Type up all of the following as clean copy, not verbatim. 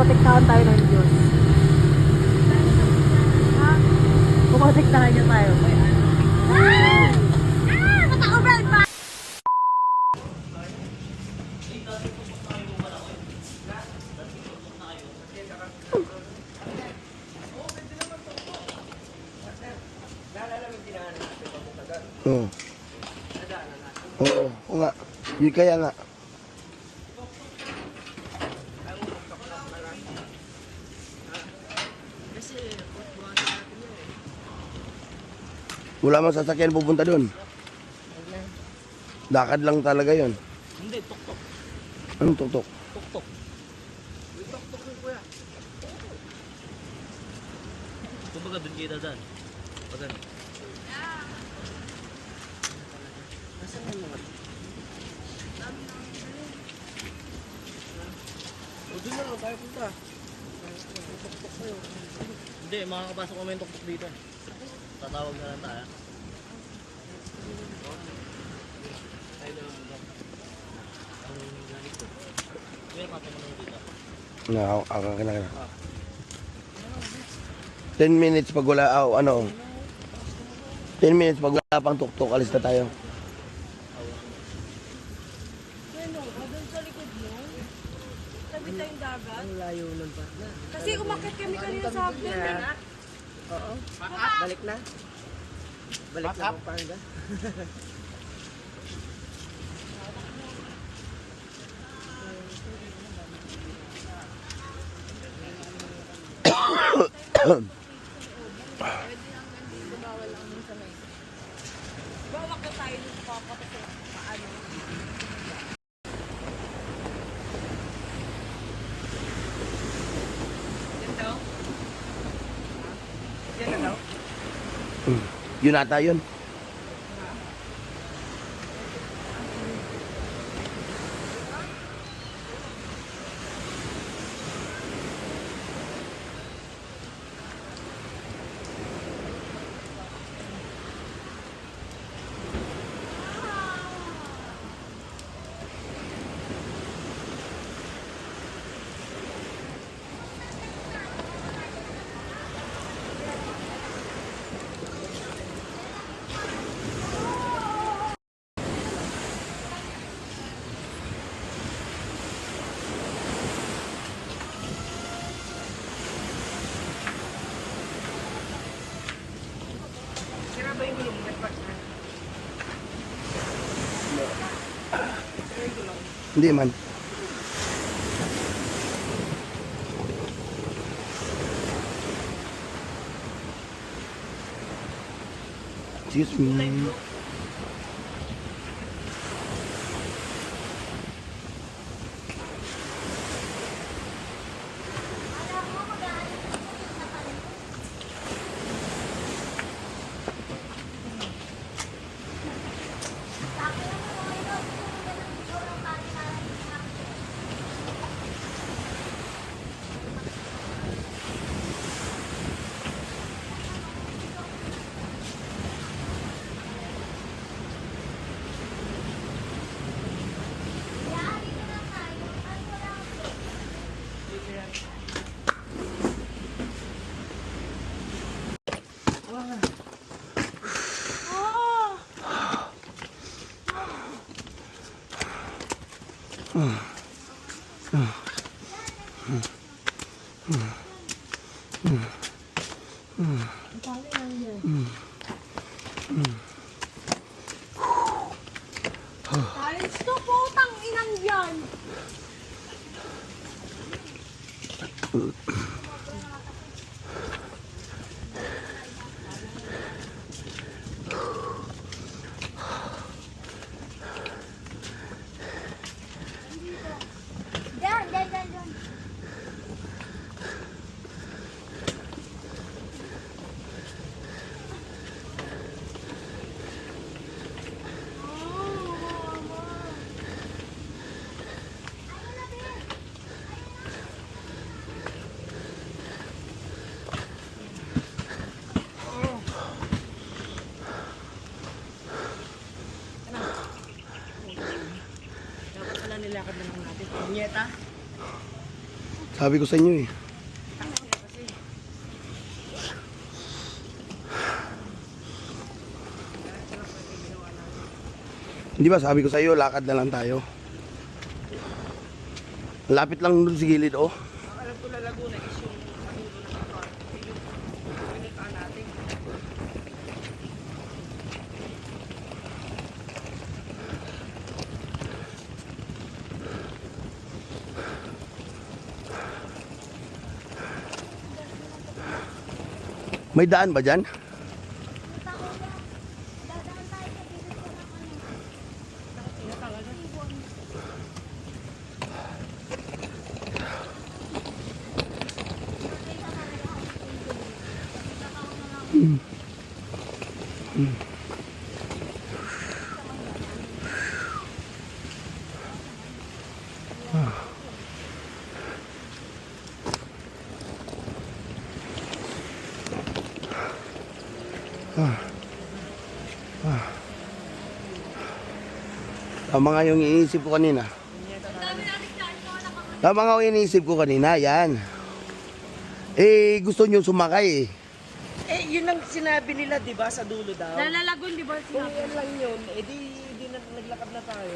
protektahan tayo ng Diyos. Ha? Puprotektahan niya tayo. Mataobral pa! Oo. Oo, oo nga. Yun kaya nga. Wala mang sasakyan pupunta doon. Lakad lang talaga yon. Hindi, tuktok. Anong tuktok? Tuktok. Tuktok yung kuya. Kumbaga doon kita daan. Pag ano. Nasaan na naman? O doon na lang tayo punta. Tuktok kayo. Hindi, makakapasok kami yung tuktok dito. Tatawag na lang tayo. Kaya 10 minutes pag wala, ano, 10 minutes pag wala pang tuktok, alis na tayo. Doon sa likod mo, tabi tayong dagat. Ang layo ng partner. Kasi umakit kami kanina sa hagdan. Oo. Balik na. Balik na ang panga. Bawak na tayo dito papatay sa paano. Yan daw? Yan na daw? Yun ata yun. Sira ba yung gulong mo? Hindi man. Excuse me. Alis to, putang inang yan! Diyan. Sabi ko sa inyo eh. Hindi ba sabi ko sa iyo, lakad na lang tayo. Lapit lang dun sa gilid oh. Alam ko na Laguna is yung kadulo ng ito. Yung pinitaan natin. May daan ba dyan? Tama nga yung iniisip ko kanina. Tama nga yung iniisip ko kanina, yan. Eh, gusto nyo sumakay eh. Eh, yun ang sinabi nila, di ba, sa dulo daw? Nalalagon, di ba? Kung yan lang yun, eh di na, naglakad na tayo.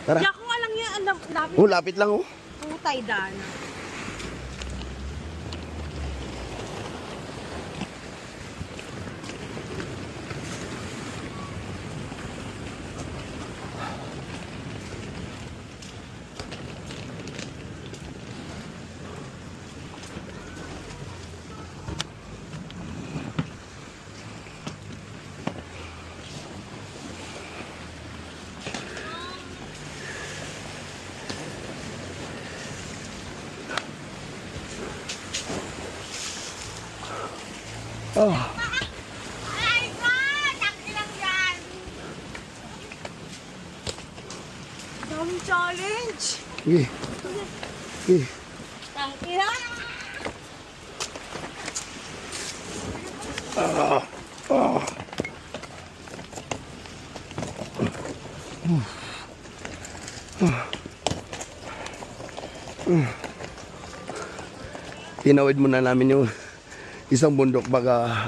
Tara. Kaya kung alam niya, alam, lapit Oh, lapit lang oh. putay daan. Oh. Ay, ko! Takti lang yan! Daming challenge! Sige. Sige. Takti lang! Tinawid muna namin yung isang bundok para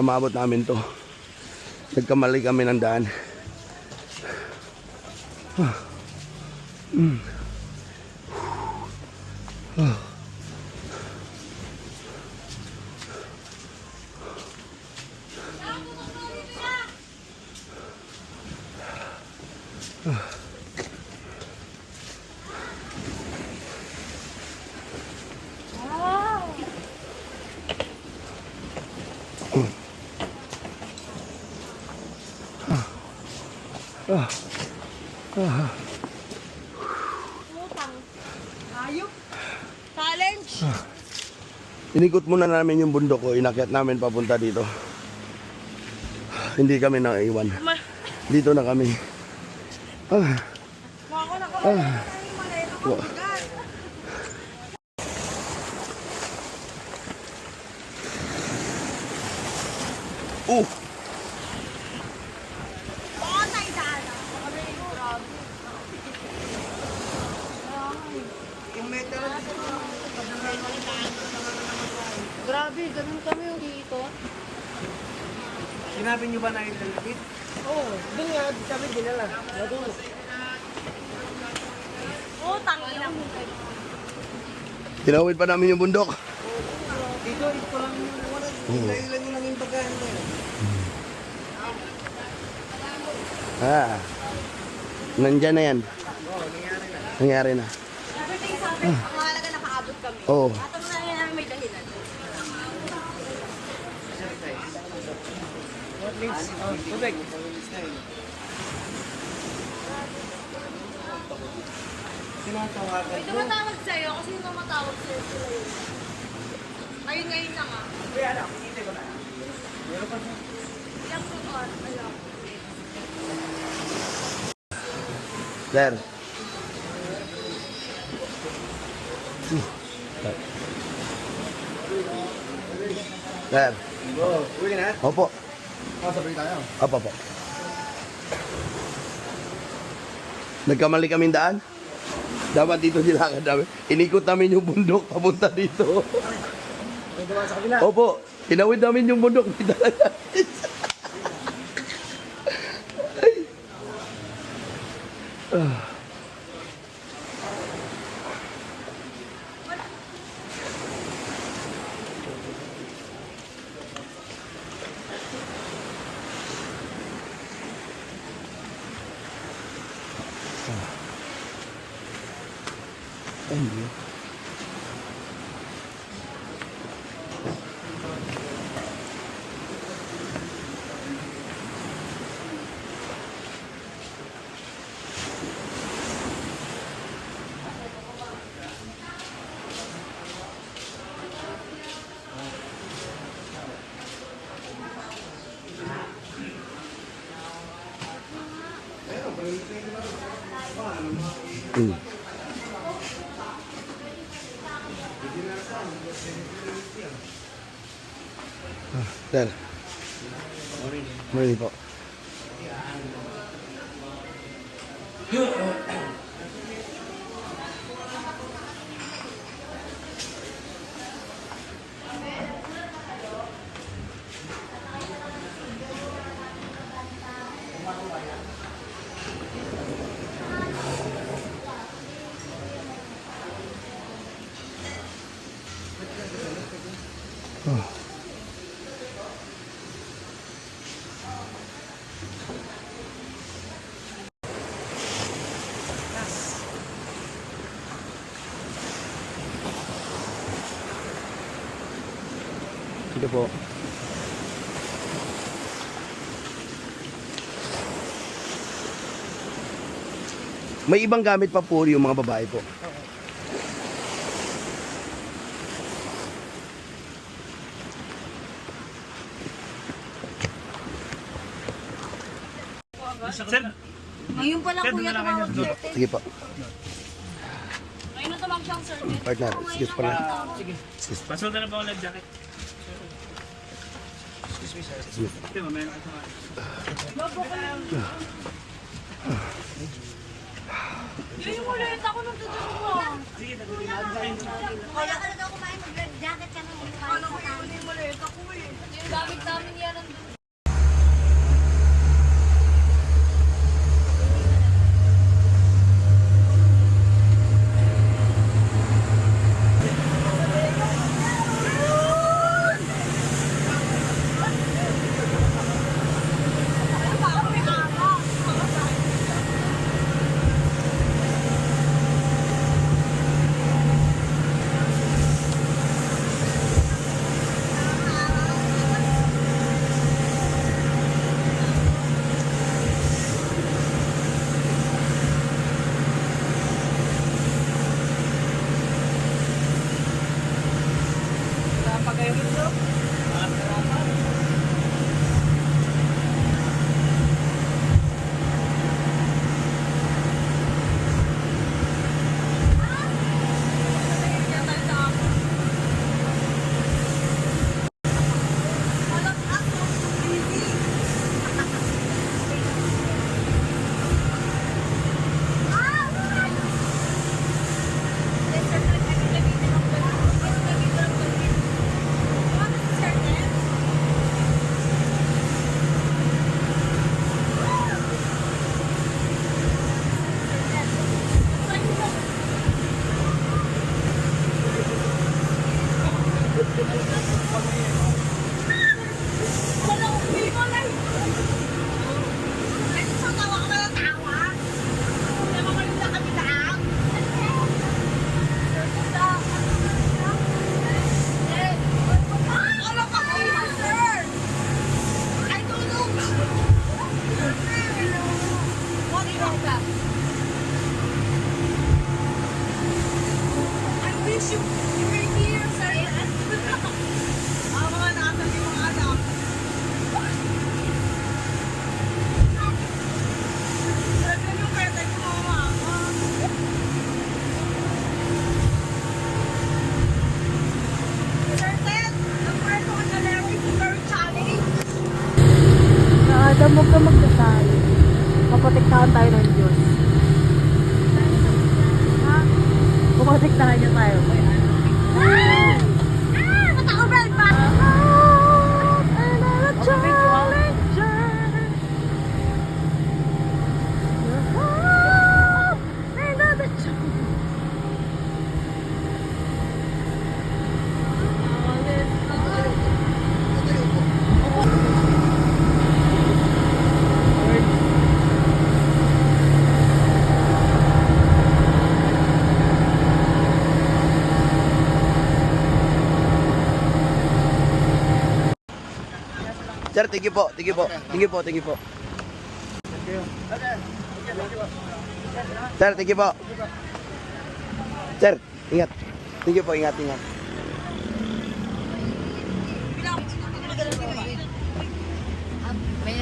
maabot namin to. Nagkamali kami ng daan. Putang. Ayop. Challenge. Inikot muna namin yung bundok ko. Inakyat namin papunta dito. Hindi kami naiwan. Dito na kami. Mako na ko. Malay ako. Bigat. Putay daan. Grabe. Yung metal, Grabe, ganun kami yung dito. sinabi nyo ba na ilalapit? Oo, dun nga, sabi dinala. Nadulo. Putang ina. Tinawid pa namin yung bundok. Dito, ito lang yung wala. Ilan lang yung bagahan na yun. Nandyan na yan. Nangyari na. Everything sa atin, ang mahalaga nakaabot kami. Oo. At ang nangyari namin may dahilan. Tubig. Tinatawagan. May tumatawag sa'yo kasi yung tumatawag sa'yo sila yun. Ayun ngayon lang ah. Kuya, anak, hindi ko na. Meron pa siya. Ilang tutor, alam. Sir. Sir. Uwi ka na? Opo. Sabay tayo. Opo po. Nagkamali kaming daan. Dapat dito nilakad namin. Inikot namin yung bundok papunta dito. May dumaan sa kabila. Opo, tinawid namin yung bundok. Dito lang natin. Ayun. Sir. Morning po. Ito po. May ibang gamit pa po yung mga babae po. Sir, Ngayon pa lang Sir, kuya doon na lang tumawag kayo. sir. Sige po. Ngayon na tumawag siyang sir. Partner, excuse po na. sige. Excuse. Pasunod na lang pa ako ng jacket. Excuse me, sir. Sige. Ito, mamaya ka sa Yun yung ulit ako nung tutulong mo. Sige, nagbibilang sa akin. Kaya ka na daw kumain, mag-jacket ka na. Ano ko yun yung ulit ako eh. Yung gamit namin yan nandun. Protektahan niya tayo. Matao, Brad, pa! Sir, thank you po. Thank you po. Thank you po. Thank you po. Sir, thank you po. Sir, ingat. Thank you po. Ingat, ingat. May